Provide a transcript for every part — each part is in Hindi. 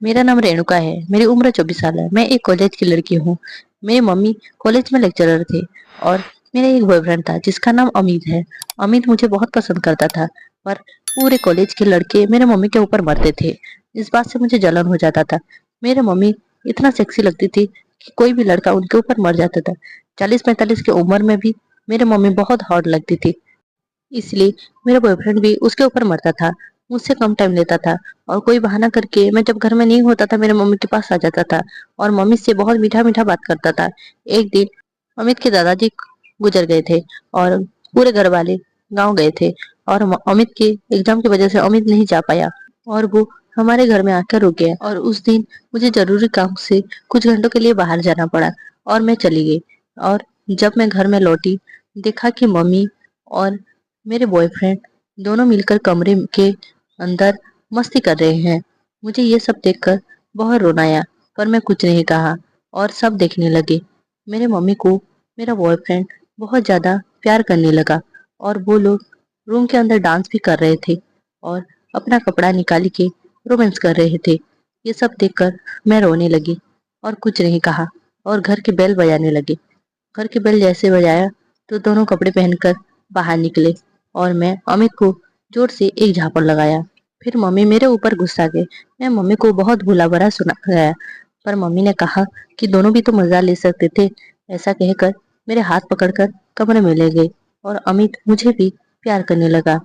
मेरा नाम रेणुका है। मेरी उम्र 24 साल है। मैं एक कॉलेज की लड़की हूँ। मेरी मम्मी कॉलेज में लेक्चरर थे और मेरा एक बॉयफ्रेंड था जिसका नाम अमित है। अमित मुझे बहुत पसंद करता था, पर पूरे कॉलेज के लड़के मेरे मम्मी के ऊपर मरते थे। इस बात से मुझे जलन हो जाता था। मेरे मम्मी इतना सेक्सी लगती थी कि कोई भी लड़का उनके ऊपर मर जाता था। 40-45 की उम्र में भी मेरे मम्मी बहुत हॉट लगती थी, इसलिए मेरा बॉयफ्रेंड भी उसके ऊपर मरता था। मुझसे कम टाइम लेता था और कोई बहाना करके मैं जब घर में नहीं होता था मेरे मम्मी के पास आ जाता था और मम्मी से बहुत मीठा मीठा बात करता था। एक दिन अमित के दादाजी गुजर गए थे और पूरे घर वाले गांव गए थे और अमित के एग्जाम की वजह से अमित नहीं जा पाया और वो हमारे घर में आकर रुक गया। और उस दिन मुझे जरूरी काम से कुछ घंटों के लिए बाहर जाना पड़ा और मैं चली गई। और जब मैं घर में लौटी, देखा कि मम्मी और मेरे बॉयफ्रेंड दोनों मिलकर कमरे के अंदर मस्ती कर रहे हैं। मुझे ये सब देखकर बहुत रोना आया, पर मैं कुछ नहीं कहा और सब देखने लगे। मेरे मम्मी को मेरा बॉयफ्रेंड बहुत ज्यादा प्यार करने लगा और वो लोग रूम के अंदर डांस भी कर रहे थे और अपना कपड़ा निकाल के रोमांस कर रहे थे। ये सब देखकर मैं रोने लगी और कुछ नहीं कहा और घर की बेल बजाने लगी। घर की बेल जैसे बजाया तो दोनों कपड़े पहनकर बाहर निकले और मैं अमित को जोर से एक झापड़ लगाया। फिर मम्मी मेरे ऊपर गुस्सा गए। मैं मम्मी को बहुत भूला भरा सुनाया, पर मम्मी ने कहा कि दोनों भी तो मजा ले सकते थे। ऐसा कहकर मेरे हाथ पकड़कर कमरे में ले गए और अमित मुझे भी प्यार करने लगा।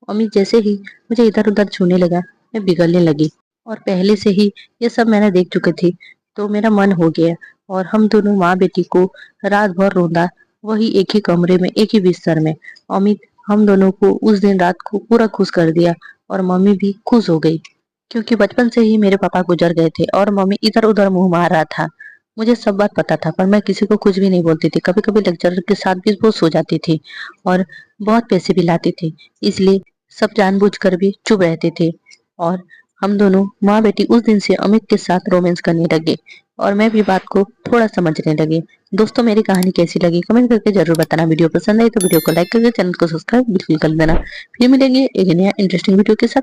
अमित जैसे ही मुझे इधर उधर छूने लगा, मैं बिगड़ने लगी और पहले से ही ये सब मैंने देख चुकी थी, तो मेरा मन हो गया और हम दोनों माँ बेटी को रात भर रोंदा, वही एक ही कमरे में एक ही बिस्तर में। अमित हम दोनों को उस दिन रात को पूरा खुश कर दिया और मम्मी भी खुश हो गई, क्योंकि बचपन से ही मेरे पापा गुजर गए थे और मम्मी इधर उधर मुंह मार रहा था। मुझे सब बात पता था, पर मैं किसी को कुछ भी नहीं बोलती थी। कभी कभी लेक्चरर के साथ भी वो सो जाती थी और बहुत पैसे भी लाती थी, इसलिए सब जानबूझकर भी चुप रहते थे। और हम दोनों माँ बेटी उस दिन से अमित के साथ रोमांस करने लगे और मैं भी बात को थोड़ा समझने लगी। दोस्तों, मेरी कहानी कैसी लगी कमेंट करके जरूर बताना। वीडियो पसंद आई तो वीडियो को लाइक करके चैनल को सब्सक्राइब बिल्कुल कर देना। फिर मिलेंगे एक नया इंटरेस्टिंग वीडियो के साथ।